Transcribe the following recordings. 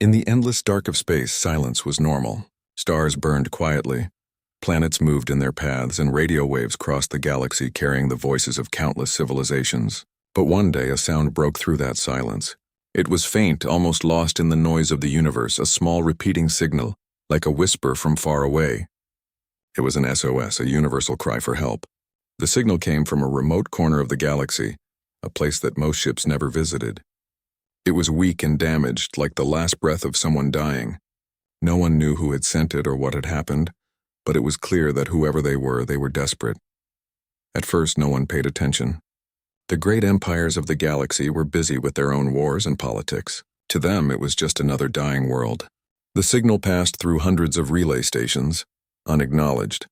In the endless dark of space, silence was normal. Stars burned quietly. Planets moved in their paths, and radio waves crossed the galaxy carrying the voices of countless civilizations. But one day a sound broke through that silence. It was faint, almost lost in the noise of the universe, a small repeating signal, like a whisper from far away. It was an SOS, a universal cry for help. The signal came from a remote corner of the galaxy, a place that most ships never visited. It was weak and damaged, like the last breath of someone dying. No one knew who had sent it or what had happened, but it was clear that whoever they were desperate. At first, no one paid attention. The great empires of the galaxy were busy with their own wars and politics. To them, it was just another dying world. The signal passed through hundreds of relay stations, unacknowledged.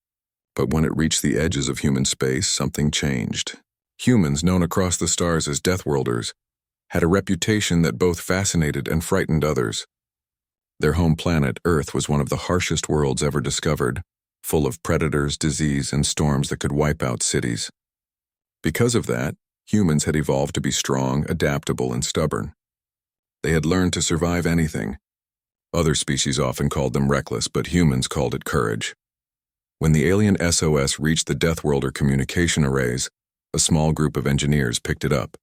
But when it reached the edges of human space, something changed. Humans, known across the stars as Deathworlders, had a reputation that both fascinated and frightened others. Their home planet, Earth, was one of the harshest worlds ever discovered, full of predators, disease, and storms that could wipe out cities. Because of that, humans had evolved to be strong, adaptable, and stubborn. They had learned to survive anything. Other species often called them reckless, but humans called it courage. When the alien SOS reached the Deathworlder communication arrays, a small group of engineers picked it up.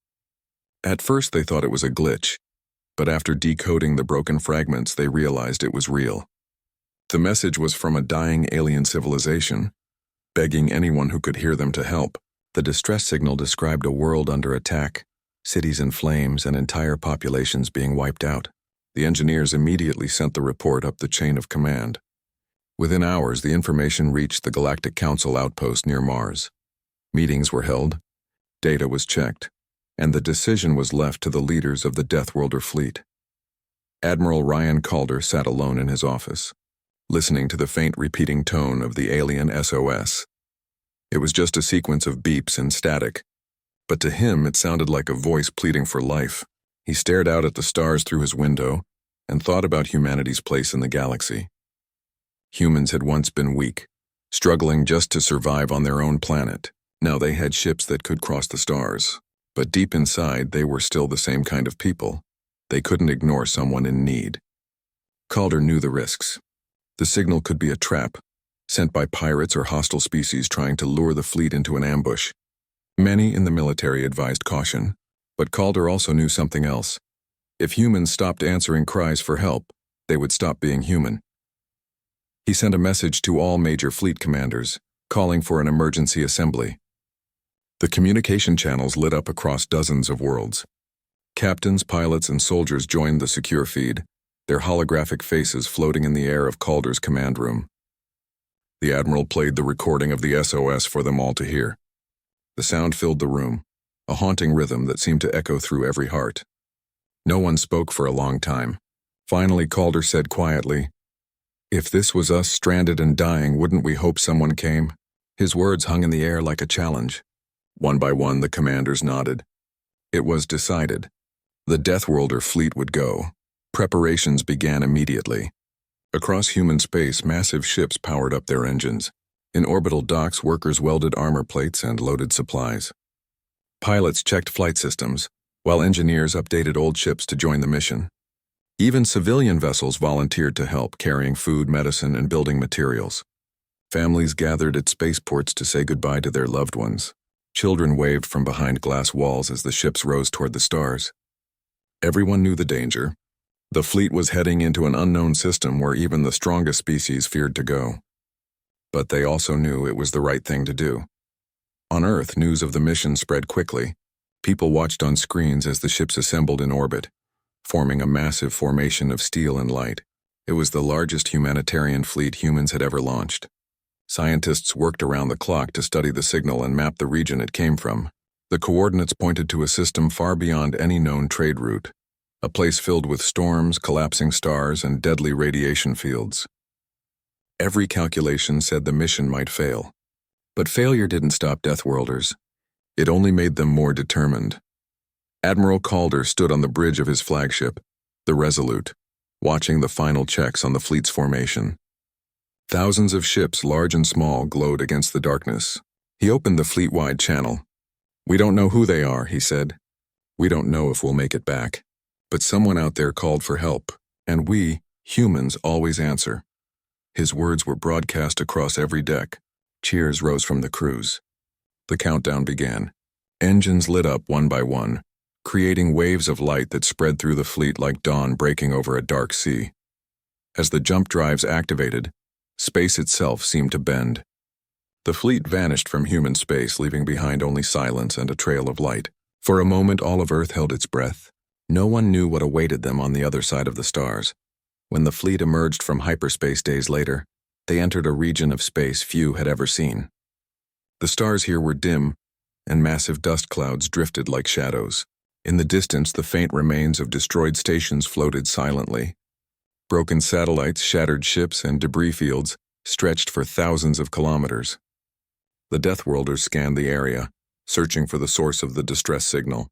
At first they thought it was a glitch, but after decoding the broken fragments, they realized it was real. The message was from a dying alien civilization, begging anyone who could hear them to help. The distress signal described a world under attack, cities in flames, and entire populations being wiped out. The engineers immediately sent the report up the chain of command. Within hours, the information reached the Galactic Council outpost near Mars. Meetings were held, data was checked, and the decision was left to the leaders of the Deathworlder fleet. Admiral Ryan Calder sat alone in his office, listening to the faint repeating tone of the alien SOS. It was just a sequence of beeps and static, but to him it sounded like a voice pleading for life. He stared out at the stars through his window and thought about humanity's place in the galaxy. Humans had once been weak, struggling just to survive on their own planet. Now they had ships that could cross the stars, but deep inside they were still the same kind of people. They couldn't ignore someone in need. Calder knew the risks. The signal could be a trap, sent by pirates or hostile species trying to lure the fleet into an ambush. Many in the military advised caution, but Calder also knew something else. If humans stopped answering cries for help, they would stop being human. He sent a message to all major fleet commanders, calling for an emergency assembly. The communication channels lit up across dozens of worlds. Captains, pilots, and soldiers joined the secure feed, their holographic faces floating in the air of Calder's command room. The Admiral played the recording of the SOS for them all to hear. The sound filled the room, a haunting rhythm that seemed to echo through every heart. No one spoke for a long time. Finally, Calder said quietly, "If this was us stranded and dying, wouldn't we hope someone came?" His words hung in the air like a challenge. One by one, the commanders nodded. It was decided. The Deathworlder fleet would go. Preparations began immediately. Across human space, massive ships powered up their engines. In orbital docks, workers welded armor plates and loaded supplies. Pilots checked flight systems, while engineers updated old ships to join the mission. Even civilian vessels volunteered to help, carrying food, medicine, and building materials. Families gathered at spaceports to say goodbye to their loved ones. Children waved from behind glass walls as the ships rose toward the stars. Everyone knew the danger. The fleet was heading into an unknown system where even the strongest species feared to go. But they also knew it was the right thing to do. On Earth, news of the mission spread quickly. People watched on screens as the ships assembled in orbit, forming a massive formation of steel and light. It was the largest humanitarian fleet humans had ever launched. Scientists worked around the clock to study the signal and map the region it came from. The coordinates pointed to a system far beyond any known trade route, a place filled with storms, collapsing stars, and deadly radiation fields. Every calculation said the mission might fail. But failure didn't stop Deathworlders. It only made them more determined. Admiral Calder stood on the bridge of his flagship, the Resolute, watching the final checks on the fleet's formation. Thousands of ships, large and small, glowed against the darkness. He opened the fleet-wide channel. "We don't know who they are," he said. "We don't know if we'll make it back. But someone out there called for help, And we, humans, always answer. His words were broadcast across every deck. Cheers rose from the crews. The countdown began. Engines lit up one by one, creating waves of light that spread through the fleet like dawn breaking over a dark sea. As the jump drives activated, space itself seemed to bend. The fleet vanished from human space, leaving behind only silence and a trail of light. For a moment, all of Earth held its breath. No one knew what awaited them on the other side of the stars. When the fleet emerged from hyperspace days later, they entered a region of space few had ever seen. The stars here were dim, and massive dust clouds drifted like shadows. In the distance, the faint remains of destroyed stations floated silently. Broken satellites, shattered ships, and debris fields stretched for thousands of kilometers. The Deathworlders scanned the area, searching for the source of the distress signal.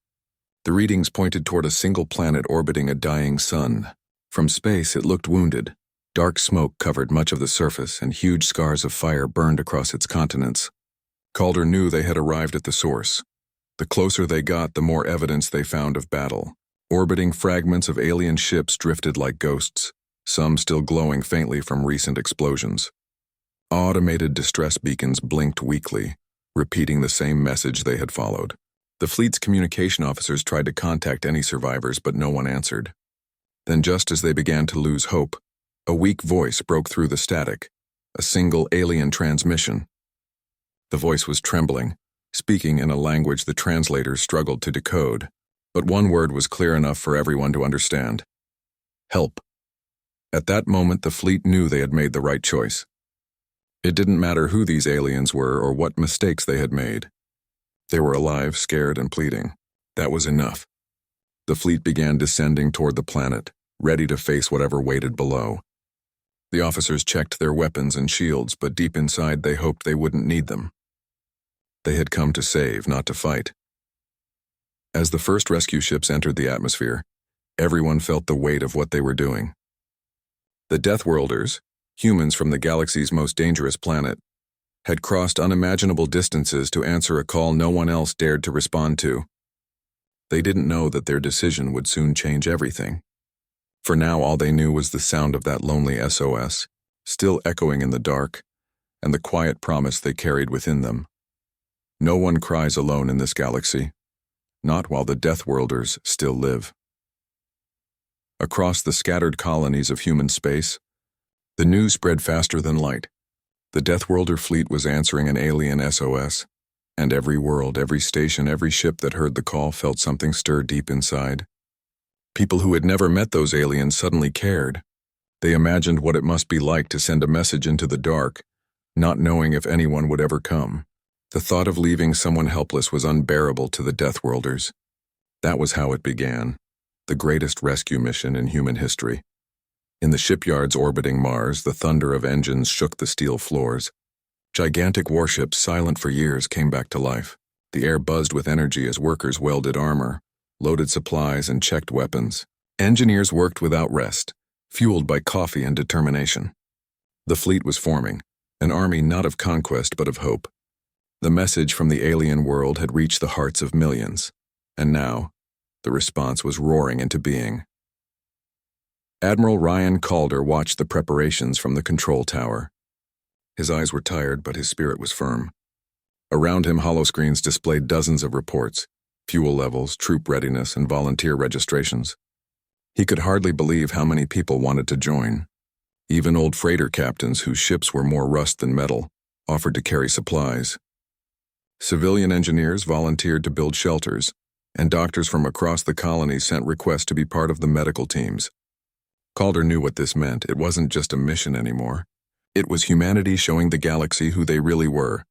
The readings pointed toward a single planet orbiting a dying sun. From space, it looked wounded. Dark smoke covered much of the surface, and huge scars of fire burned across its continents. Calder knew they had arrived at the source. The closer they got, the more evidence they found of battle. Orbiting fragments of alien ships drifted like ghosts, some still glowing faintly from recent explosions. Automated distress beacons blinked weakly, repeating the same message they had followed. The fleet's communication officers tried to contact any survivors, but no one answered. Then, just as they began to lose hope, a weak voice broke through the static, a single alien transmission. The voice was trembling, speaking in a language the translators struggled to decode, but one word was clear enough for everyone to understand. Help. At that moment, the fleet knew they had made the right choice. It didn't matter who these aliens were or what mistakes they had made. They were alive, scared, and pleading. That was enough. The fleet began descending toward the planet, ready to face whatever waited below. The officers checked their weapons and shields, but deep inside they hoped they wouldn't need them. They had come to save, not to fight. As the first rescue ships entered the atmosphere, everyone felt the weight of what they were doing. The Deathworlders, humans from the galaxy's most dangerous planet, had crossed unimaginable distances to answer a call no one else dared to respond to. They didn't know that their decision would soon change everything. For now, all they knew was the sound of that lonely SOS, still echoing in the dark, and the quiet promise they carried within them. No one cries alone in this galaxy, not while the Deathworlders still live. Across the scattered colonies of human space, the news spread faster than light. The Deathworlder fleet was answering an alien SOS, and every world, every station, every ship that heard the call felt something stir deep inside. People who had never met those aliens suddenly cared. They imagined what it must be like to send a message into the dark, not knowing if anyone would ever come. The thought of leaving someone helpless was unbearable to the Deathworlders. That was how it began, the greatest rescue mission in human history. In the shipyards orbiting Mars, the thunder of engines shook the steel floors. Gigantic warships, silent for years, came back to life. The air buzzed with energy as workers welded armor, loaded supplies, and checked weapons. Engineers worked without rest, fueled by coffee and determination. The fleet was forming, an army not of conquest but of hope. The message from the alien world had reached the hearts of millions, and now, the response was roaring into being. Admiral Ryan Calder watched the preparations from the control tower. His eyes were tired, but his spirit was firm. Around him, holoscreens displayed dozens of reports, fuel levels, troop readiness, and volunteer registrations. He could hardly believe how many people wanted to join. Even old freighter captains whose ships were more rust than metal offered to carry supplies. Civilian engineers volunteered to build shelters, and doctors from across the colony sent requests to be part of the medical teams. Calder knew what this meant. It wasn't just a mission anymore. It was humanity showing the galaxy who they really were.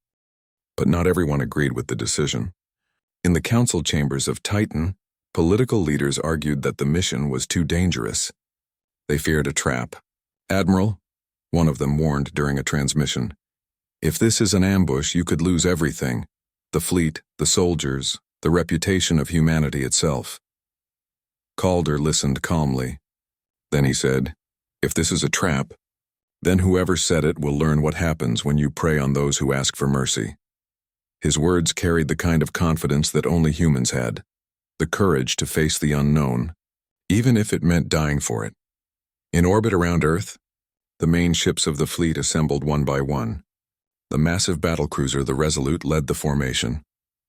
But not everyone agreed with the decision. In the council chambers of Titan, political leaders argued that the mission was too dangerous. They feared a trap. "Admiral," one of them warned during a transmission, "if this is an ambush, you could lose everything. The fleet, the soldiers, the reputation of humanity itself." Calder listened calmly. Then he said, "If this is a trap, then whoever said it will learn what happens when you prey on those who ask for mercy." His words carried the kind of confidence that only humans had, the courage to face the unknown, even if it meant dying for it. In orbit around Earth, the main ships of the fleet assembled one by one. The massive battlecruiser, the Resolute, led the formation,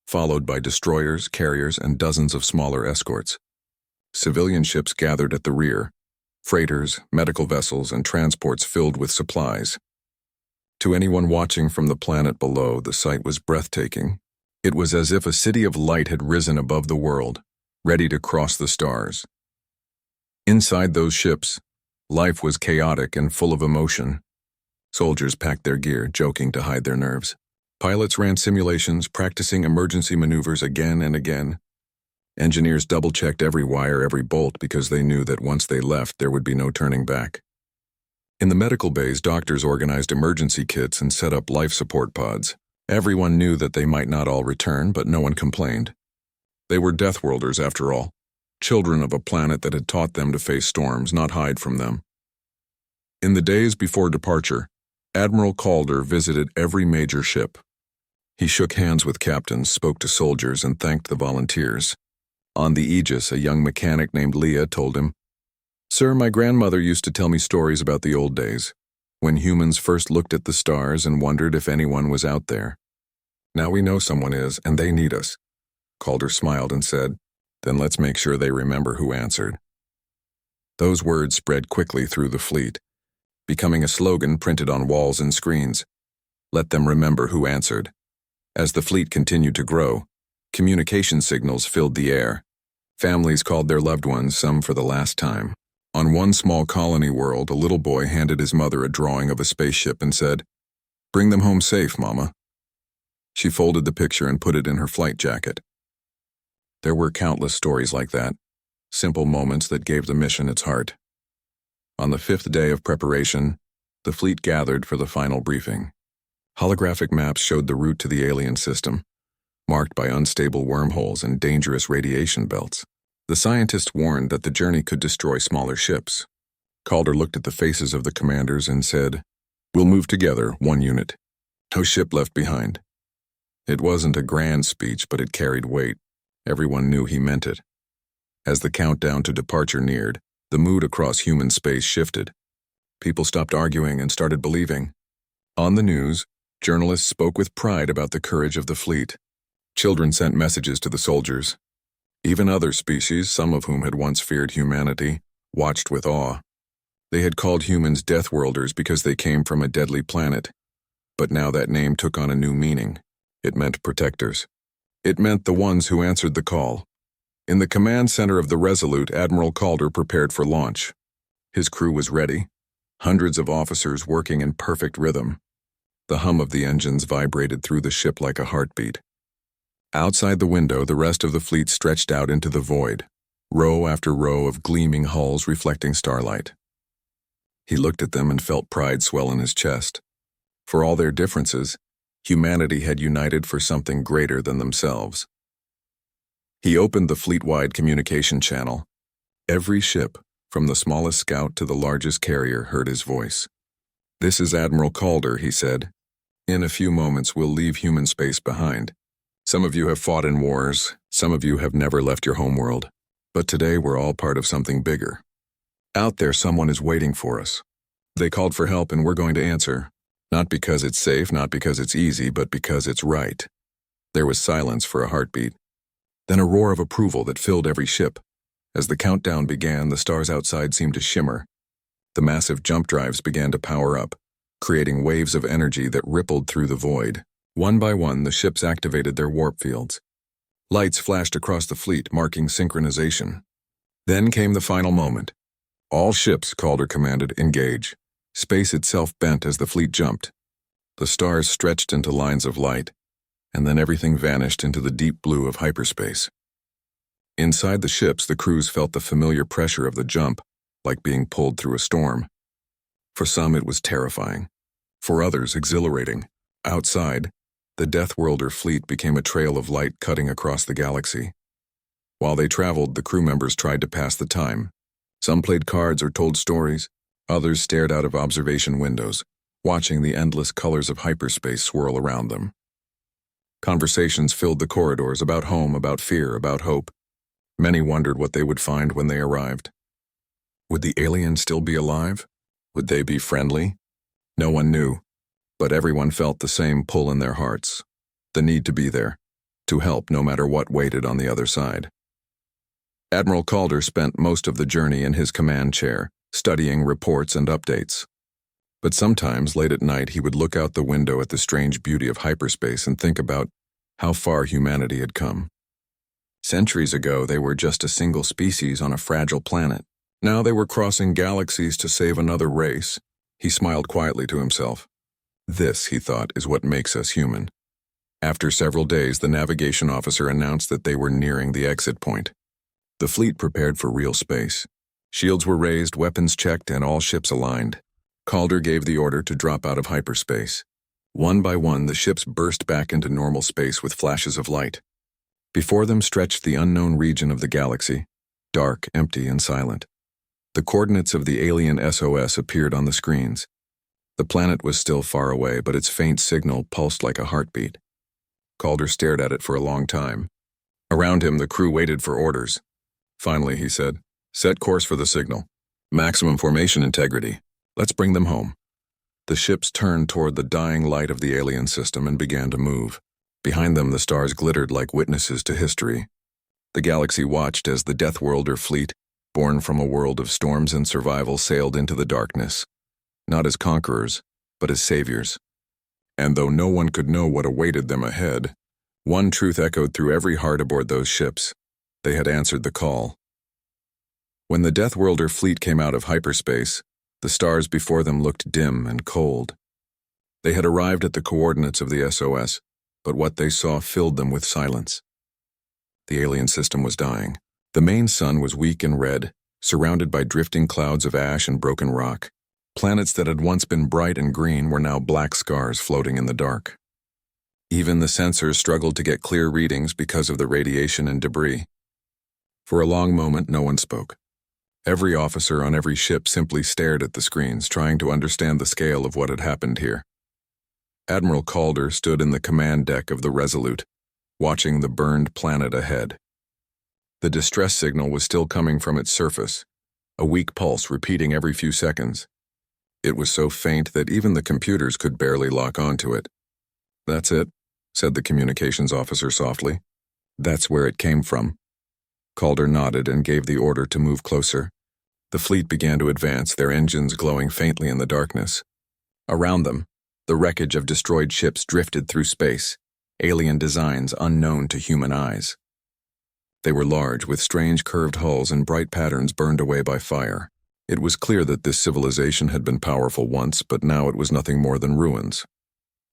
followed by destroyers, carriers, and dozens of smaller escorts. Civilian ships gathered at the rear, freighters, medical vessels, and transports filled with supplies. To anyone watching from the planet below, the sight was breathtaking. It was as if a city of light had risen above the world, ready to cross the stars. Inside those ships, life was chaotic and full of emotion. Soldiers packed their gear, joking to hide their nerves. Pilots ran simulations, practicing emergency maneuvers again and again. Engineers double-checked every wire, every bolt, because they knew that once they left, there would be no turning back. In the medical bays, doctors organized emergency kits and set up life support pods. Everyone knew that they might not all return, but no one complained. They were Deathworlders, after all, children of a planet that had taught them to face storms, not hide from them. In the days before departure, Admiral Calder visited every major ship. He shook hands with captains, spoke to soldiers, and thanked the volunteers. On the Aegis, a young mechanic named Leah told him, "Sir, my grandmother used to tell me stories about the old days, when humans first looked at the stars and wondered if anyone was out there. Now we know someone is, and they need us." Calder smiled and said, "Then let's make sure they remember who answered." Those words spread quickly through the fleet, becoming a slogan printed on walls and screens. Let them remember who answered. As the fleet continued to grow, communication signals filled the air. Families called their loved ones, some for the last time. On one small colony world, a little boy handed his mother a drawing of a spaceship and said, "Bring them home safe, Mama." She folded the picture and put it in her flight jacket. There were countless stories like that, simple moments that gave the mission its heart. On the 5th day of preparation, the fleet gathered for the final briefing. Holographic maps showed the route to the alien system, marked by unstable wormholes and dangerous radiation belts. The scientists warned that the journey could destroy smaller ships. Calder looked at the faces of the commanders and said, "We'll move together, one unit. No ship left behind." It wasn't a grand speech, but it carried weight. Everyone knew he meant it. As the countdown to departure neared, the mood across human space shifted. People stopped arguing and started believing. On the news, journalists spoke with pride about the courage of the fleet. Children sent messages to the soldiers. Even other species, some of whom had once feared humanity, watched with awe. They had called humans Deathworlders because they came from a deadly planet. But now that name took on a new meaning. It meant protectors. It meant the ones who answered the call. In the command center of the Resolute, Admiral Calder prepared for launch. His crew was ready, hundreds of officers working in perfect rhythm. The hum of the engines vibrated through the ship like a heartbeat. Outside the window, the rest of the fleet stretched out into the void, row after row of gleaming hulls reflecting starlight. He looked at them and felt pride swell in his chest. For all their differences, humanity had united for something greater than themselves. He opened the fleet-wide communication channel. Every ship, from the smallest scout to the largest carrier, heard his voice. "This is Admiral Calder," he said. "In a few moments we'll leave human space behind. Some of you have fought in wars, some of you have never left your homeworld. But today we're all part of something bigger. Out there someone is waiting for us. They called for help and we're going to answer. Not because it's safe, not because it's easy, but because it's right." There was silence for a heartbeat. Then a roar of approval that filled every ship. As the countdown began, the stars outside seemed to shimmer. The massive jump drives began to power up, creating waves of energy that rippled through the void. One by one, the ships activated their warp fields. Lights flashed across the fleet, marking synchronization. Then came the final moment. "All ships," Calder commanded, "engage." Space itself bent as the fleet jumped. The stars stretched into lines of light, and then everything vanished into the deep blue of hyperspace. Inside the ships, the crews felt the familiar pressure of the jump, like being pulled through a storm. For some, it was terrifying. For others, exhilarating. Outside, the Deathworlder fleet became a trail of light cutting across the galaxy. While they traveled, the crew members tried to pass the time. Some played cards or told stories. Others stared out of observation windows, watching the endless colors of hyperspace swirl around them. Conversations filled the corridors about home, about fear, about hope. Many wondered what they would find when they arrived. Would the aliens still be alive? Would they be friendly? No one knew, but everyone felt the same pull in their hearts. The need to be there, to help no matter what waited on the other side. Admiral Calder spent most of the journey in his command chair, studying reports and updates. But sometimes, late at night, he would look out the window at the strange beauty of hyperspace and think about how far humanity had come. Centuries ago, they were just a single species on a fragile planet. Now they were crossing galaxies to save another race. He smiled quietly to himself. This, he thought, is what makes us human. After several days, the navigation officer announced that they were nearing the exit point. The fleet prepared for real space. Shields were raised, weapons checked, and all ships aligned. Calder gave the order to drop out of hyperspace. One by one, the ships burst back into normal space with flashes of light. Before them stretched the unknown region of the galaxy, dark, empty, and silent. The coordinates of the alien SOS appeared on the screens. The planet was still far away, but its faint signal pulsed like a heartbeat. Calder stared at it for a long time. Around him, the crew waited for orders. Finally, he said, "Set course for the signal. Maximum formation integrity. Let's bring them home." The ships turned toward the dying light of the alien system and began to move. Behind them, the stars glittered like witnesses to history. The galaxy watched as the Deathworlder fleet, born from a world of storms and survival, sailed into the darkness, not as conquerors, but as saviors. And though no one could know what awaited them ahead, one truth echoed through every heart aboard those ships. They had answered the call. When the Deathworlder fleet came out of hyperspace, the stars before them looked dim and cold. They had arrived at the coordinates of the SOS, but what they saw filled them with silence. The alien system was dying. The main sun was weak and red, surrounded by drifting clouds of ash and broken rock. Planets that had once been bright and green were now black scars floating in the dark. Even the sensors struggled to get clear readings because of the radiation and debris. For a long moment, no one spoke. Every officer on every ship simply stared at the screens, trying to understand the scale of what had happened here. Admiral Calder stood in the command deck of the Resolute, watching the burned planet ahead. The distress signal was still coming from its surface, a weak pulse repeating every few seconds. It was so faint that even the computers could barely lock onto it. "That's it," said the communications officer softly. "That's where it came from." Calder nodded and gave the order to move closer. The fleet began to advance, their engines glowing faintly in the darkness. Around them, the wreckage of destroyed ships drifted through space, alien designs unknown to human eyes. They were large, with strange curved hulls and bright patterns burned away by fire. It was clear that this civilization had been powerful once, but now it was nothing more than ruins.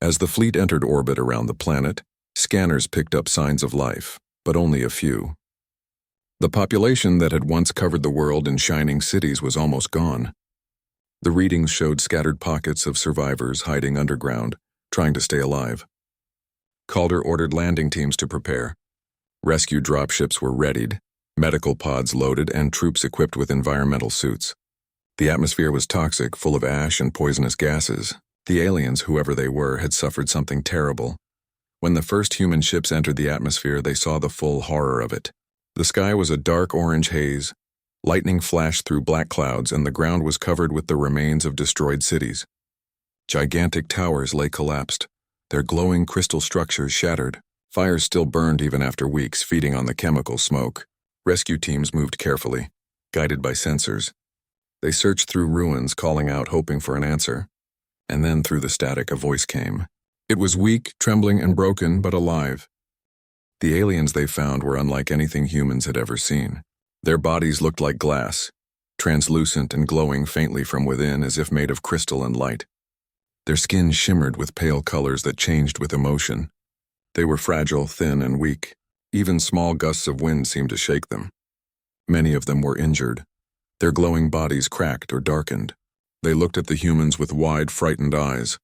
As the fleet entered orbit around the planet, scanners picked up signs of life, but only a few. The population that had once covered the world in shining cities was almost gone. The readings showed scattered pockets of survivors hiding underground, trying to stay alive. Calder ordered landing teams to prepare. Rescue dropships were readied, medical pods loaded, and troops equipped with environmental suits. The atmosphere was toxic, full of ash and poisonous gases. The aliens, whoever they were, had suffered something terrible. When the first human ships entered the atmosphere, they saw the full horror of it. The sky was a dark orange haze, lightning flashed through black clouds, and the ground was covered with the remains of destroyed cities. Gigantic towers lay collapsed, their glowing crystal structures shattered. Fires still burned even after weeks, feeding on the chemical smoke. Rescue teams moved carefully, guided by sensors. They searched through ruins, calling out, hoping for an answer. And then through the static, a voice came. It was weak, trembling, and broken, but alive. The aliens they found were unlike anything humans had ever seen. Their bodies looked like glass, translucent and glowing faintly from within as if made of crystal and light. Their skin shimmered with pale colors that changed with emotion. They were fragile, thin, and weak. Even small gusts of wind seemed to shake them. Many of them were injured, their glowing bodies cracked or darkened. They looked at the humans with wide, frightened eyes,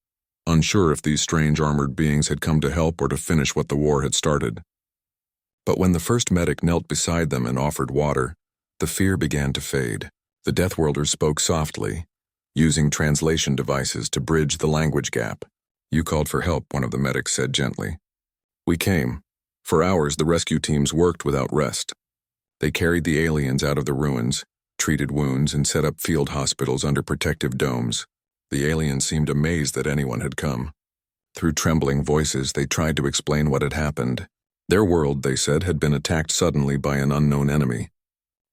unsure if these strange armored beings had come to help or to finish what the war had started. But when the first medic knelt beside them and offered water, the fear began to fade. The Deathworlder spoke softly, using translation devices to bridge the language gap. "You called for help," one of the medics said gently. "We came." For hours, the rescue teams worked without rest. They carried the aliens out of the ruins, treated wounds, and set up field hospitals under protective domes. The aliens seemed amazed that anyone had come. Through trembling voices, they tried to explain what had happened. Their world, they said, had been attacked suddenly by an unknown enemy.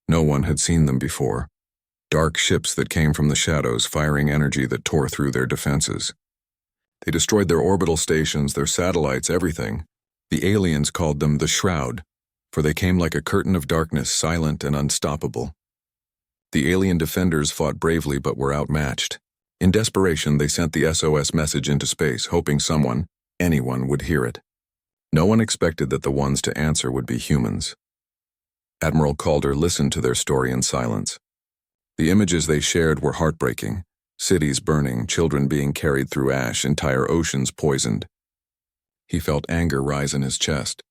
No one had seen them before. Dark ships that came from the shadows, firing energy that tore through their defenses. They destroyed their orbital stations, their satellites, everything. The aliens called them the Shroud, for they came like a curtain of darkness, silent and unstoppable. The alien defenders fought bravely but were outmatched. In desperation, they sent the SOS message into space, hoping someone, anyone, would hear it. No one expected that the ones to answer would be humans. Admiral Calder listened to their story in silence. The images they shared were heartbreaking. Cities burning, children being carried through ash, entire oceans poisoned. He felt anger rise in his chest.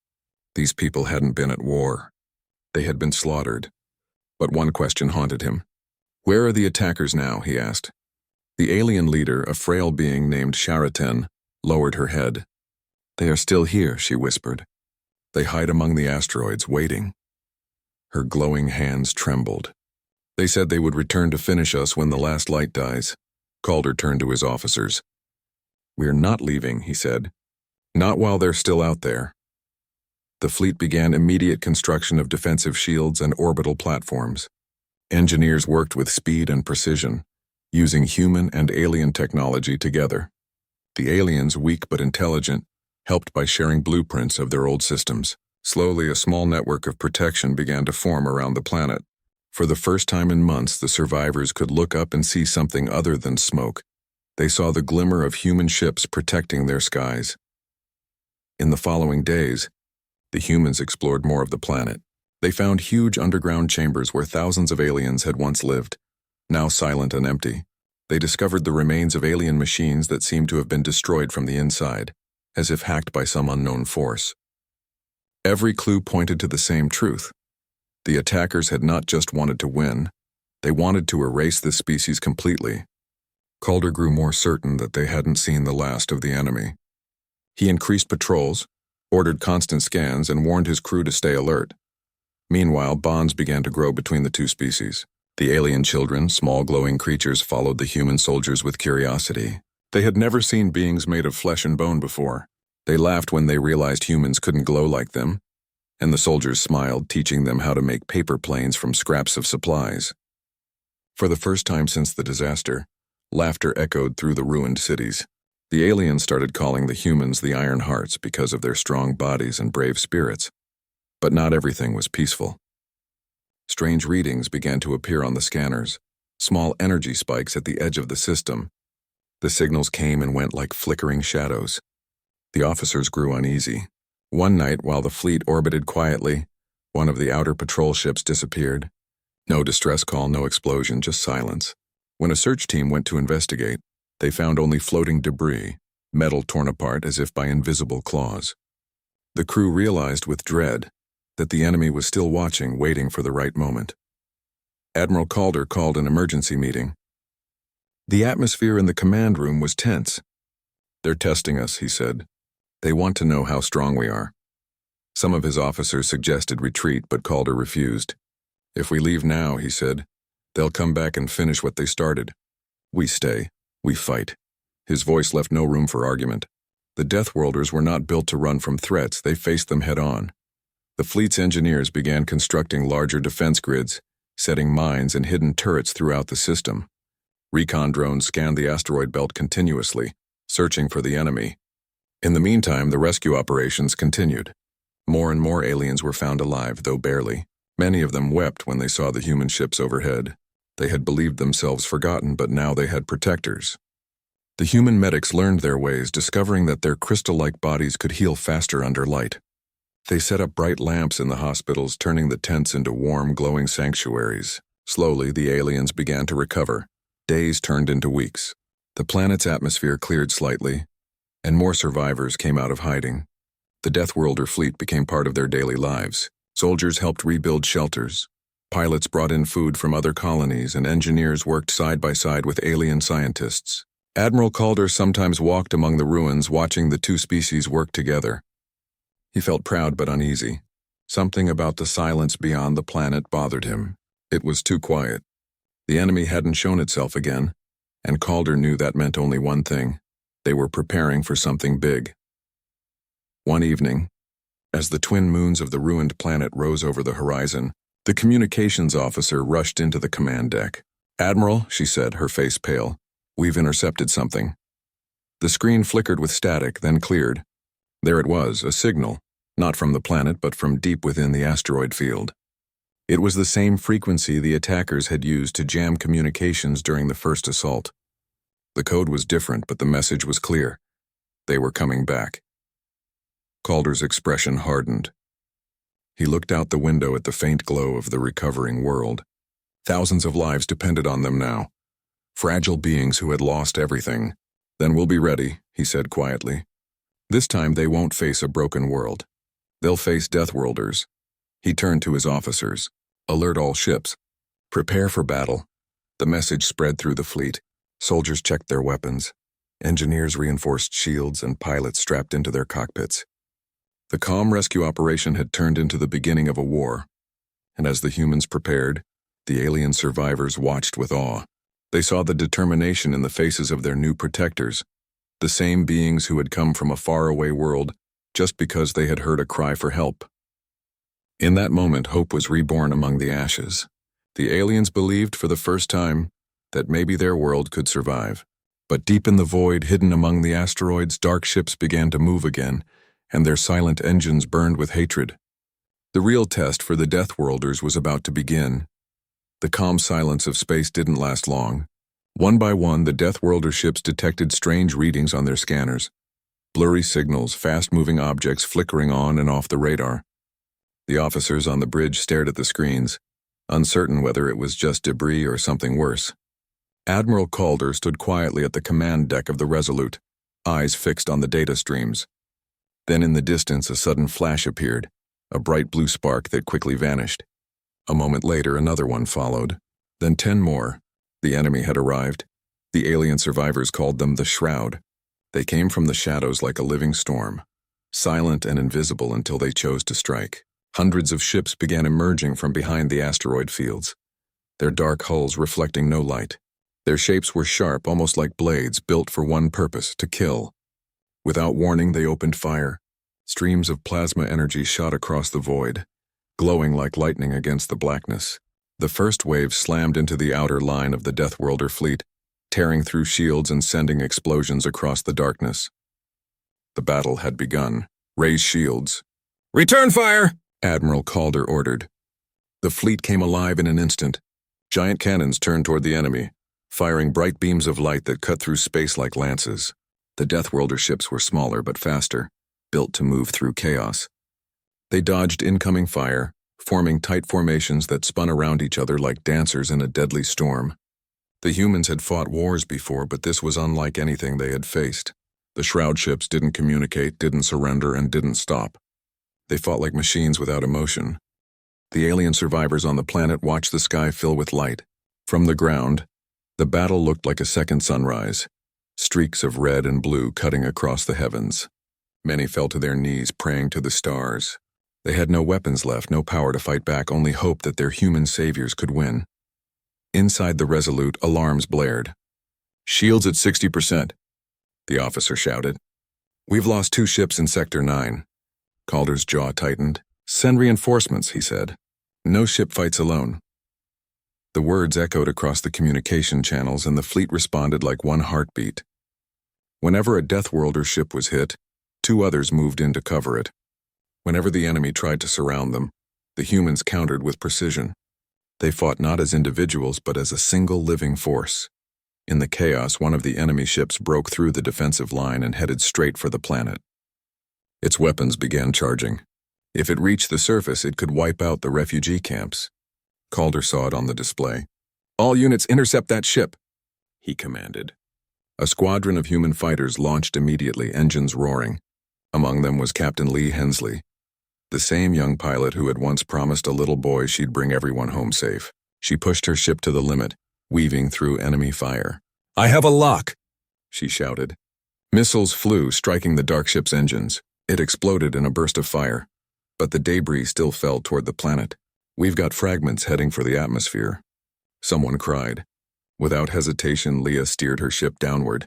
These people hadn't been at war. They had been slaughtered. But one question haunted him. Where are the attackers now, he asked. The alien leader, a frail being named Sharaten, lowered her head. They are still here, she whispered. They hide among the asteroids, waiting. Her glowing hands trembled. They said they would return to finish us when the last light dies. Calder turned to his officers. We're not leaving, he said. Not while they're still out there. The fleet began immediate construction of defensive shields and orbital platforms. Engineers worked with speed and precision, using human and alien technology together. The aliens, weak but intelligent, helped by sharing blueprints of their old systems. Slowly, a small network of protection began to form around the planet. For the first time in months, the survivors could look up and see something other than smoke. They saw the glimmer of human ships protecting their skies. In the following days, the humans explored more of the planet. They found huge underground chambers where thousands of aliens had once lived, now silent and empty. They discovered the remains of alien machines that seemed to have been destroyed from the inside, as if hacked by some unknown force. Every clue pointed to the same truth. The attackers had not just wanted to win, they wanted to erase this species completely. Calder grew more certain that they hadn't seen the last of the enemy. He increased patrols, ordered constant scans, and warned his crew to stay alert. Meanwhile, bonds began to grow between the two species. The alien children, small glowing creatures, followed the human soldiers with curiosity. They had never seen beings made of flesh and bone before. They laughed when they realized humans couldn't glow like them, and the soldiers smiled, teaching them how to make paper planes from scraps of supplies. For the first time since the disaster, laughter echoed through the ruined cities. The aliens started calling the humans the Iron Hearts because of their strong bodies and brave spirits. But not everything was peaceful. Strange readings began to appear on the scanners, small energy spikes at the edge of the system. The signals came and went like flickering shadows. The officers grew uneasy. One night, while the fleet orbited quietly, one of the outer patrol ships disappeared. No distress call, no explosion, just silence. When a search team went to investigate, they found only floating debris, metal torn apart as if by invisible claws. The crew realized with dread that the enemy was still watching, waiting for the right moment. Admiral Calder called an emergency meeting. The atmosphere in the command room was tense. They're testing us, he said. They want to know how strong we are. Some of his officers suggested retreat, but Calder refused. If we leave now, he said, they'll come back and finish what they started. We stay. We fight. His voice left no room for argument. The Deathworlders were not built to run from threats, they faced them head-on. The fleet's engineers began constructing larger defense grids, setting mines and hidden turrets throughout the system. Recon drones scanned the asteroid belt continuously, searching for the enemy. In the meantime, the rescue operations continued. More and more aliens were found alive, though barely. Many of them wept when they saw the human ships overhead. They had believed themselves forgotten, but now they had protectors. The human medics learned their ways, discovering that their crystal-like bodies could heal faster under light. They set up bright lamps in the hospitals, turning the tents into warm, glowing sanctuaries. Slowly, the aliens began to recover. Days turned into weeks. The planet's atmosphere cleared slightly, and more survivors came out of hiding. The Deathworlder fleet became part of their daily lives. Soldiers helped rebuild shelters. Pilots brought in food from other colonies, and engineers worked side by side with alien scientists. Admiral Calder sometimes walked among the ruins, watching the two species work together. He felt proud but uneasy. Something about the silence beyond the planet bothered him. It was too quiet. The enemy hadn't shown itself again, and Calder knew that meant only one thing. They were preparing for something big. One evening, as the twin moons of the ruined planet rose over the horizon, the communications officer rushed into the command deck. "Admiral," she said, her face pale, "we've intercepted something." The screen flickered with static, then cleared. There it was, a signal, not from the planet but from deep within the asteroid field. It was the same frequency the attackers had used to jam communications during the first assault. The code was different, but the message was clear. They were coming back. Calder's expression hardened. He looked out the window at the faint glow of the recovering world. Thousands of lives depended on them now. Fragile beings who had lost everything. "Then we'll be ready," he said quietly. "This time they won't face a broken world. They'll face Deathworlders." He turned to his officers. "Alert all ships. Prepare for battle." The message spread through the fleet. Soldiers checked their weapons. Engineers reinforced shields and pilots strapped into their cockpits. The calm rescue operation had turned into the beginning of a war. And as the humans prepared, the alien survivors watched with awe. They saw the determination in the faces of their new protectors, the same beings who had come from a faraway world just because they had heard a cry for help. In that moment, hope was reborn among the ashes. The aliens believed for the first time that maybe their world could survive. But deep in the void, hidden among the asteroids, dark ships began to move again, and their silent engines burned with hatred. The real test for the Deathworlders was about to begin. The calm silence of space didn't last long. One by one, the Deathworlder ships detected strange readings on their scanners. Blurry signals, fast-moving objects flickering on and off the radar. The officers on the bridge stared at the screens, uncertain whether it was just debris or something worse. Admiral Calder stood quietly at the command deck of the Resolute, eyes fixed on the data streams. Then in the distance, a sudden flash appeared, a bright blue spark that quickly vanished. A moment later, another one followed, then 10 more. The enemy had arrived. The alien survivors called them the Shroud. They came from the shadows like a living storm, silent and invisible until they chose to strike. Hundreds of ships began emerging from behind the asteroid fields, their dark hulls reflecting no light. Their shapes were sharp, almost like blades, built for one purpose, to kill. Without warning, they opened fire. Streams of plasma energy shot across the void, glowing like lightning against the blackness. The first wave slammed into the outer line of the Deathworlder fleet, tearing through shields and sending explosions across the darkness. The battle had begun. "Raise shields." "Return fire!" Admiral Calder ordered. The fleet came alive in an instant. Giant cannons turned toward the enemy, firing bright beams of light that cut through space like lances. The Deathworlder ships were smaller but faster, built to move through chaos. They dodged incoming fire, forming tight formations that spun around each other like dancers in a deadly storm. The humans had fought wars before, but this was unlike anything they had faced. The Shroud ships didn't communicate, didn't surrender, and didn't stop. They fought like machines without emotion. The alien survivors on the planet watched the sky fill with light. From the ground, the battle looked like a second sunrise, streaks of red and blue cutting across the heavens. Many fell to their knees, praying to the stars. They had no weapons left, no power to fight back, only hope that their human saviors could win. Inside the Resolute, alarms blared. "Shields at 60%, the officer shouted. "We've lost 2 ships in Sector 9. Calder's jaw tightened. "Send reinforcements," he said. "No ship fights alone." The words echoed across the communication channels, and the fleet responded like one heartbeat. Whenever a Deathworlder ship was hit, 2 others moved in to cover it. Whenever the enemy tried to surround them, the humans countered with precision. They fought not as individuals, but as a single living force. In the chaos, one of the enemy ships broke through the defensive line and headed straight for the planet. Its weapons began charging. If it reached the surface, it could wipe out the refugee camps. Calder saw it on the display. "All units intercept that ship," he commanded. A squadron of human fighters launched immediately, engines roaring. Among them was Captain Lee Hensley, the same young pilot who had once promised a little boy she'd bring everyone home safe. She pushed her ship to the limit, weaving through enemy fire. "I have a lock," she shouted. Missiles flew, striking the dark ship's engines. It exploded in a burst of fire, but the debris still fell toward the planet. "We've got fragments heading for the atmosphere," someone cried. Without hesitation, Leah steered her ship downward,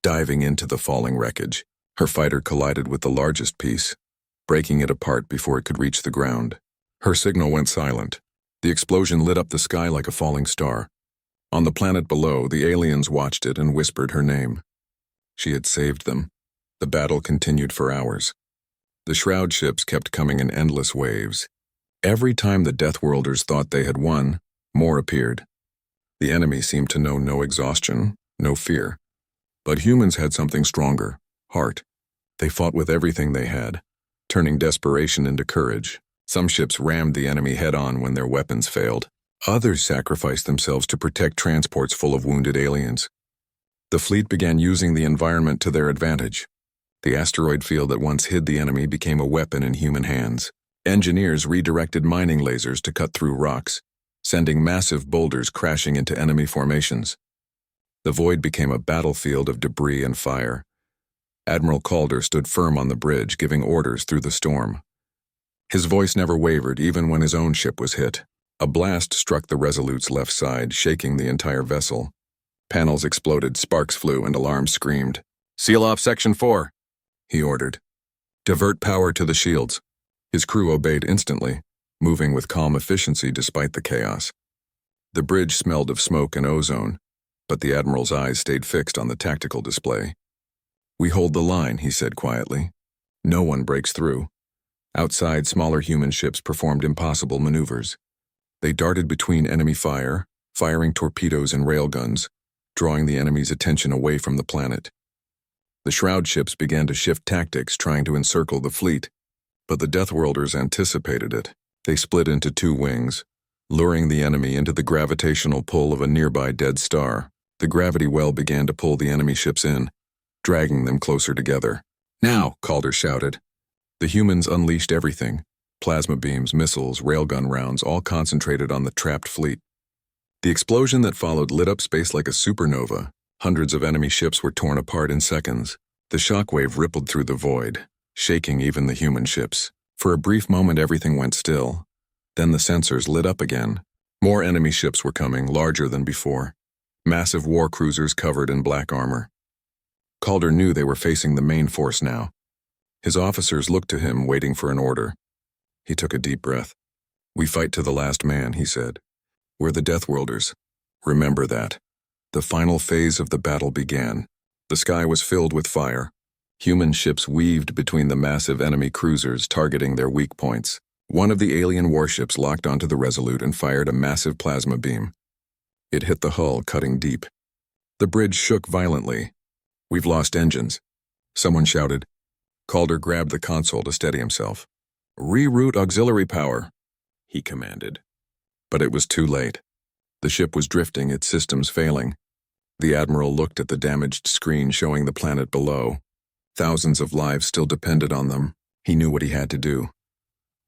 diving into the falling wreckage. Her fighter collided with the largest piece, breaking it apart before it could reach the ground. Her signal went silent. The explosion lit up the sky like a falling star. On the planet below, the aliens watched it and whispered her name. She had saved them. The battle continued for hours. The shroud ships kept coming in endless waves. Every time the Deathworlders thought they had won, more appeared. The enemy seemed to know no exhaustion, no fear. But humans had something stronger, heart. They fought with everything they had, turning desperation into courage. Some ships rammed the enemy head-on when their weapons failed. Others sacrificed themselves to protect transports full of wounded aliens. The fleet began using the environment to their advantage. The asteroid field that once hid the enemy became a weapon in human hands. Engineers redirected mining lasers to cut through rocks, sending massive boulders crashing into enemy formations. The void became a battlefield of debris and fire. Admiral Calder stood firm on the bridge, giving orders through the storm. His voice never wavered, even when his own ship was hit. A blast struck the Resolute's left side, shaking the entire vessel. Panels exploded, sparks flew, and alarms screamed. "Seal off Section 4, he ordered. "Divert power to the shields." His crew obeyed instantly, moving with calm efficiency despite the chaos. The bridge smelled of smoke and ozone, but the Admiral's eyes stayed fixed on the tactical display. "We hold the line," he said quietly. "No one breaks through." Outside, smaller human ships performed impossible maneuvers. They darted between enemy fire, firing torpedoes and railguns, drawing the enemy's attention away from the planet. The shroud ships began to shift tactics, trying to encircle the fleet, but the Deathworlders anticipated it. They split into two wings, luring the enemy into the gravitational pull of a nearby dead star. The gravity well began to pull the enemy ships in, dragging them closer together. "Now!" Calder shouted. The humans unleashed everything: plasma beams, missiles, railgun rounds, all concentrated on the trapped fleet. The explosion that followed lit up space like a supernova. Hundreds of enemy ships were torn apart in seconds. The shockwave rippled through the void, shaking even the human ships. For a brief moment, everything went still. Then the sensors lit up again. More enemy ships were coming, larger than before. Massive war cruisers covered in black armor. Calder knew they were facing the main force now. His officers looked to him, waiting for an order. He took a deep breath. "We fight to the last man," he said. "We're the Deathworlders. Remember that." The final phase of the battle began. The sky was filled with fire. Human ships weaved between the massive enemy cruisers, targeting their weak points. One of the alien warships locked onto the Resolute and fired a massive plasma beam. It hit the hull, cutting deep. The bridge shook violently. "We've lost engines," someone shouted. Calder grabbed the console to steady himself. "Reroute auxiliary power," he commanded. But it was too late. The ship was drifting, its systems failing. The Admiral looked at the damaged screen showing the planet below. Thousands of lives still depended on them. He knew what he had to do.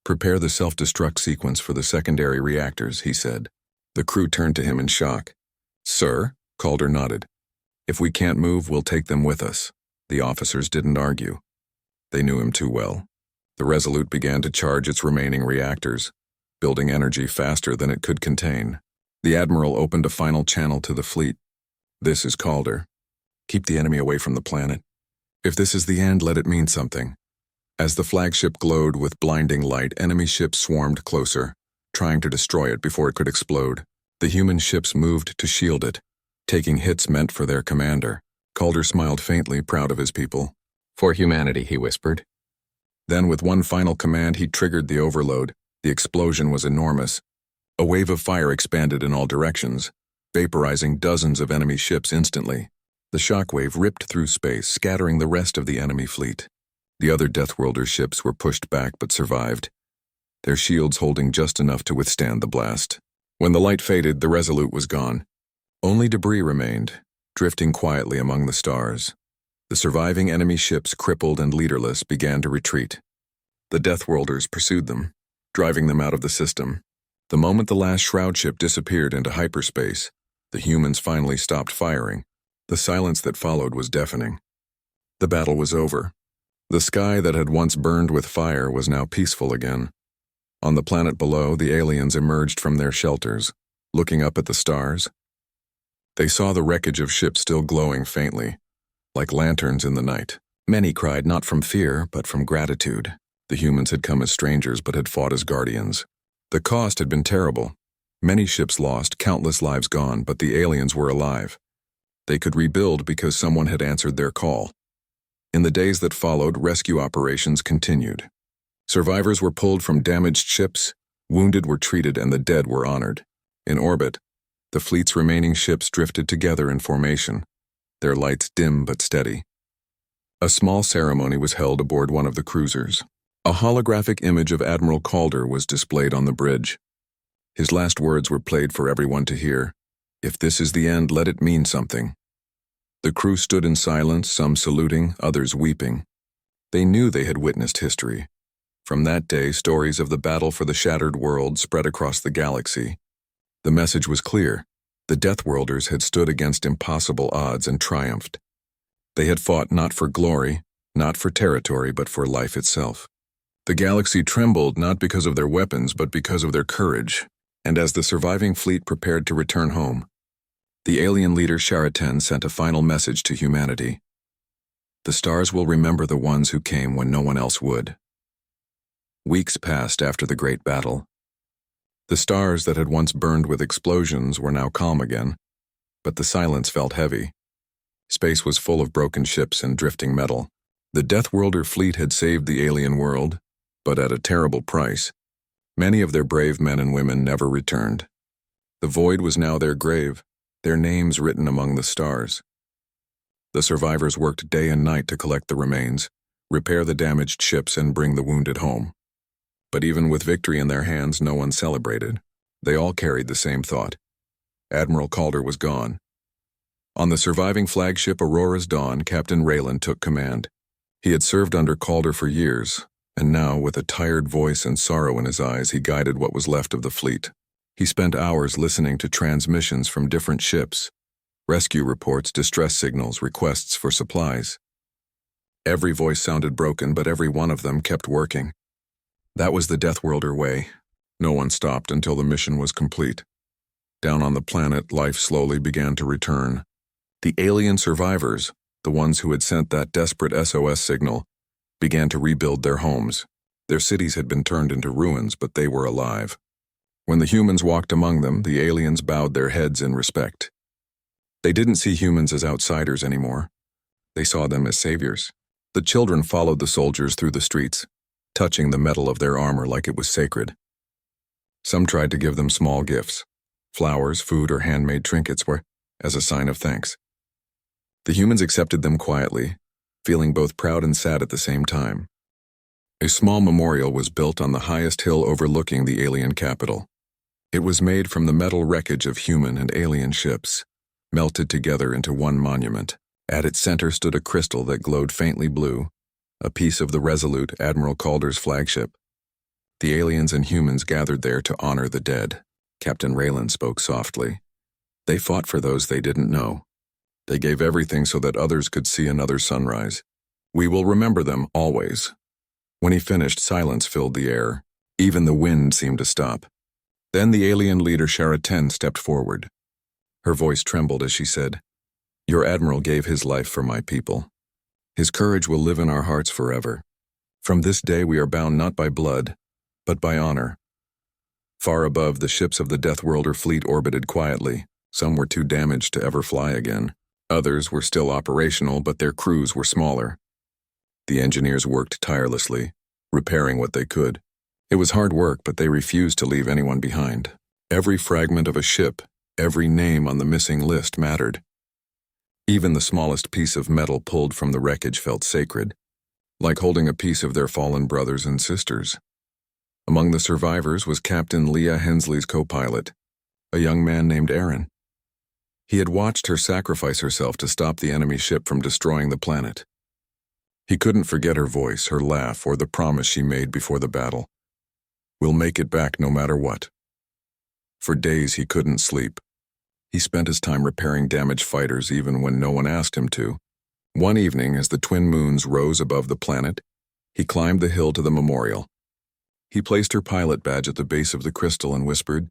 "Prepare the self-destruct sequence for the secondary reactors," he said. The crew turned to him in shock. "Sir?" Calder nodded. "If we can't move, we'll take them with us." The officers didn't argue. They knew him too well. The Resolute began to charge its remaining reactors, building energy faster than it could contain. The Admiral opened a final channel to the fleet. "This is Calder. Keep the enemy away from the planet. If this is the end, let it mean something." As the flagship glowed with blinding light, enemy ships swarmed closer, trying to destroy it before it could explode. The human ships moved to shield it, taking hits meant for their commander. Calder smiled faintly, proud of his people. "For humanity," he whispered. Then with one final command, he triggered the overload. The explosion was enormous. A wave of fire expanded in all directions, vaporizing dozens of enemy ships instantly. The shockwave ripped through space, scattering the rest of the enemy fleet. The other Deathworlder ships were pushed back but survived, their shields holding just enough to withstand the blast. When the light faded, the Resolute was gone. Only debris remained, drifting quietly among the stars. The surviving enemy ships, crippled and leaderless, began to retreat. The Deathworlders pursued them, driving them out of the system. The moment the last shroud ship disappeared into hyperspace, the humans finally stopped firing. The silence that followed was deafening. The battle was over. The sky that had once burned with fire was now peaceful again. On the planet below, the aliens emerged from their shelters, looking up at the stars. They saw the wreckage of ships still glowing faintly, like lanterns in the night. Many cried not from fear, but from gratitude. The humans had come as strangers but had fought as guardians. The cost had been terrible. Many ships lost, countless lives gone, but the aliens were alive. They could rebuild because someone had answered their call. In the days that followed, rescue operations continued. Survivors were pulled from damaged ships, wounded were treated, and the dead were honored. In orbit, the fleet's remaining ships drifted together in formation, their lights dim but steady. A small ceremony was held aboard one of the cruisers. A holographic image of Admiral Calder was displayed on the bridge. His last words were played for everyone to hear. "If this is the end, let it mean something." The crew stood in silence, some saluting, others weeping. They knew they had witnessed history. From that day, stories of the battle for the shattered world spread across the galaxy. The message was clear. The Deathworlders had stood against impossible odds and triumphed. They had fought not for glory, not for territory, but for life itself. The galaxy trembled not because of their weapons, but because of their courage. And as the surviving fleet prepared to return home, the alien leader Sharaten sent a final message to humanity. The stars will remember the ones who came when no one else would. Weeks passed after the great battle. The stars that had once burned with explosions were now calm again, but the silence felt heavy. Space was full of broken ships and drifting metal. The Deathworlder fleet had saved the alien world, but at a terrible price. Many of their brave men and women never returned. The void was now their grave, their names written among the stars. The survivors worked day and night to collect the remains, repair the damaged ships, and bring the wounded home. But even with victory in their hands, no one celebrated. They all carried the same thought. Admiral Calder was gone. On the surviving flagship Aurora's Dawn, Captain Raylan took command. He had served under Calder for years, and now, with a tired voice and sorrow in his eyes, he guided what was left of the fleet. He spent hours listening to transmissions from different ships, rescue reports, distress signals, requests for supplies. Every voice sounded broken, but every one of them kept working. That was the Deathworlder way. No one stopped until the mission was complete. Down on the planet, life slowly began to return. The alien survivors, the ones who had sent that desperate SOS signal, began to rebuild their homes. Their cities had been turned into ruins, but they were alive. When the humans walked among them, the aliens bowed their heads in respect. They didn't see humans as outsiders anymore. They saw them as saviors. The children followed the soldiers through the streets, touching the metal of their armor like it was sacred. Some tried to give them small gifts. Flowers, food, or handmade trinkets were as a sign of thanks. The humans accepted them quietly, feeling both proud and sad at the same time. A small memorial was built on the highest hill overlooking the alien capital. It was made from the metal wreckage of human and alien ships, melted together into one monument. At its center stood a crystal that glowed faintly blue, a piece of the resolute Admiral Calder's flagship. The aliens and humans gathered there to honor the dead. Captain Raylan spoke softly. They fought for those they didn't know. They gave everything so that others could see another sunrise. We will remember them always. When he finished, silence filled the air. Even the wind seemed to stop. Then the alien leader Sharaten stepped forward. Her voice trembled as she said, "Your admiral gave his life for my people. His courage will live in our hearts forever. From this day we are bound not by blood, but by honor." Far above, the ships of the Deathworlder fleet orbited quietly. Some were too damaged to ever fly again. Others were still operational, but their crews were smaller. The engineers worked tirelessly, repairing what they could. It was hard work, but they refused to leave anyone behind. Every fragment of a ship, every name on the missing list mattered. Even the smallest piece of metal pulled from the wreckage felt sacred, like holding a piece of their fallen brothers and sisters. Among the survivors was Captain Leah Hensley's co-pilot, a young man named Aaron. He had watched her sacrifice herself to stop the enemy ship from destroying the planet. He couldn't forget her voice, her laugh, or the promise she made before the battle. "We'll make it back no matter what." For days he couldn't sleep. He spent his time repairing damaged fighters even when no one asked him to. One evening, as the twin moons rose above the planet, he climbed the hill to the memorial. He placed her pilot badge at the base of the crystal and whispered,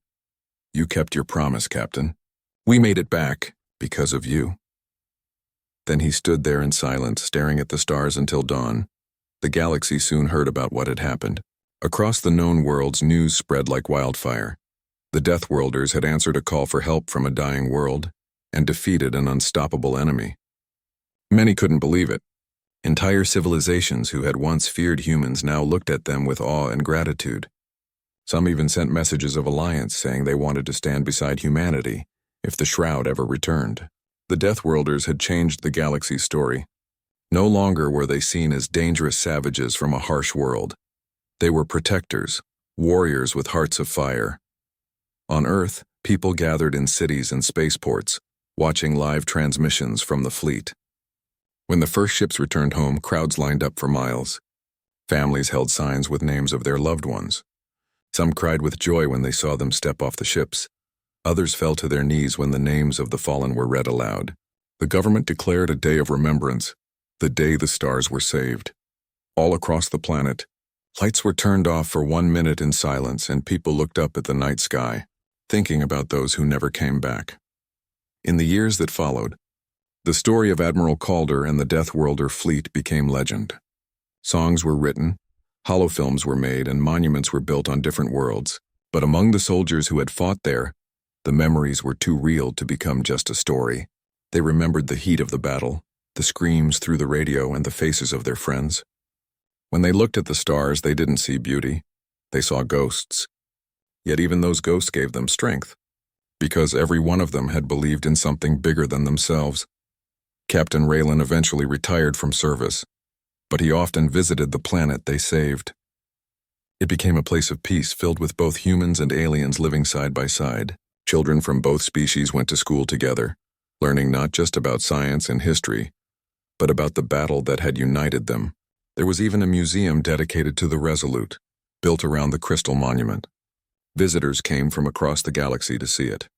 "You kept your promise, Captain. We made it back because of you." Then he stood there in silence, staring at the stars until dawn. The galaxy soon heard about what had happened. Across the known worlds, news spread like wildfire. The Deathworlders had answered a call for help from a dying world and defeated an unstoppable enemy. Many couldn't believe it. Entire civilizations who had once feared humans now looked at them with awe and gratitude. Some even sent messages of alliance saying they wanted to stand beside humanity if the Shroud ever returned. The Deathworlders had changed the galaxy's story. No longer were they seen as dangerous savages from a harsh world. They were protectors, warriors with hearts of fire. On Earth, people gathered in cities and spaceports, watching live transmissions from the fleet. When the first ships returned home, crowds lined up for miles. Families held signs with names of their loved ones. Some cried with joy when they saw them step off the ships. Others fell to their knees when the names of the fallen were read aloud. The government declared a day of remembrance, the day the stars were saved. All across the planet, lights were turned off for 1 minute in silence, and people looked up at the night sky, thinking about those who never came back. In the years that followed, the story of Admiral Calder and the Deathworlder fleet became legend. Songs were written, holofilms were made, and monuments were built on different worlds. But among the soldiers who had fought there, the memories were too real to become just a story. They remembered the heat of the battle, the screams through the radio, and the faces of their friends. When they looked at the stars, they didn't see beauty. They saw ghosts. Yet even those ghosts gave them strength, because every one of them had believed in something bigger than themselves. Captain Raylan eventually retired from service, but he often visited the planet they saved. It became a place of peace filled with both humans and aliens living side by side. Children from both species went to school together, learning not just about science and history, but about the battle that had united them. There was even a museum dedicated to the Resolute, built around the Crystal Monument. Visitors came from across the galaxy to see it.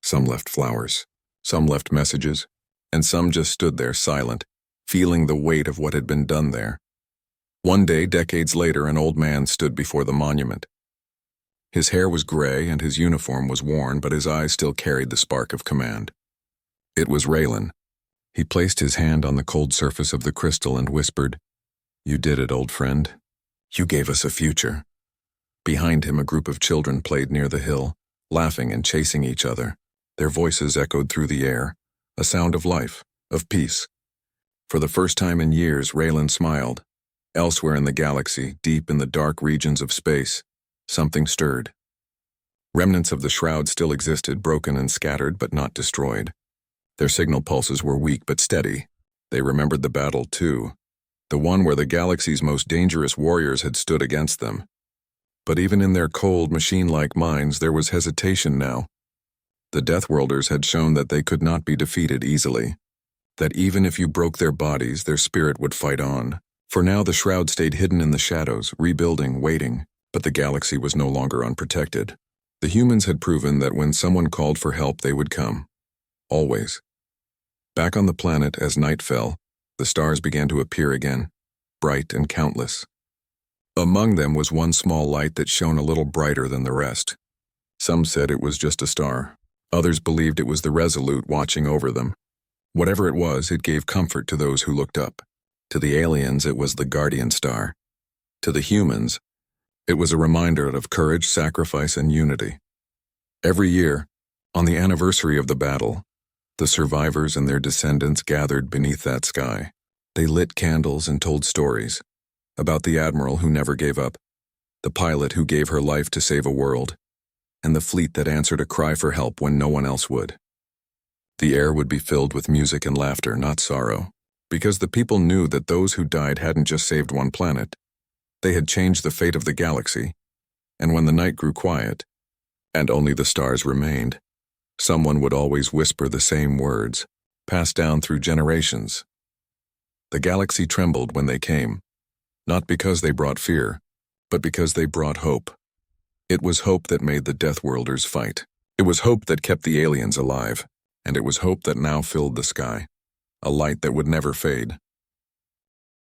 Some left flowers, some left messages, and some just stood there silent, feeling the weight of what had been done there. One day, decades later, an old man stood before the monument. His hair was gray and his uniform was worn, but his eyes still carried the spark of command. It was Raylan. He placed his hand on the cold surface of the crystal and whispered, "You did it, old friend. You gave us a future." Behind him, a group of children played near the hill, laughing and chasing each other. Their voices echoed through the air, a sound of life, of peace. For the first time in years, Raylan smiled. Elsewhere in the galaxy, deep in the dark regions of space, something stirred. Remnants of the Shroud still existed, broken and scattered, but not destroyed. Their signal pulses were weak but steady. They remembered the battle, too, the one where the galaxy's most dangerous warriors had stood against them. But even in their cold, machine-like minds, there was hesitation now. The Deathworlders had shown that they could not be defeated easily, that even if you broke their bodies, their spirit would fight on. For now, the Shroud stayed hidden in the shadows, rebuilding, waiting, but the galaxy was no longer unprotected. The humans had proven that when someone called for help, they would come. Always. Back on the planet, as night fell, the stars began to appear again, bright and countless. Among them was one small light that shone a little brighter than the rest. Some said it was just a star. Others believed it was the Resolute watching over them. Whatever it was, it gave comfort to those who looked up. To the aliens, it was the Guardian Star. To the humans, it was a reminder of courage, sacrifice, and unity. Every year, on the anniversary of the battle, the survivors and their descendants gathered beneath that sky. They lit candles and told stories about the admiral who never gave up, the pilot who gave her life to save a world, and the fleet that answered a cry for help when no one else would. The air would be filled with music and laughter, not sorrow, because the people knew that those who died hadn't just saved one planet. They had changed the fate of the galaxy, and when the night grew quiet, and only the stars remained, someone would always whisper the same words, passed down through generations. The galaxy trembled when they came, not because they brought fear, but because they brought hope. It was hope that made the Deathworlders fight. It was hope that kept the aliens alive, and it was hope that now filled the sky, a light that would never fade.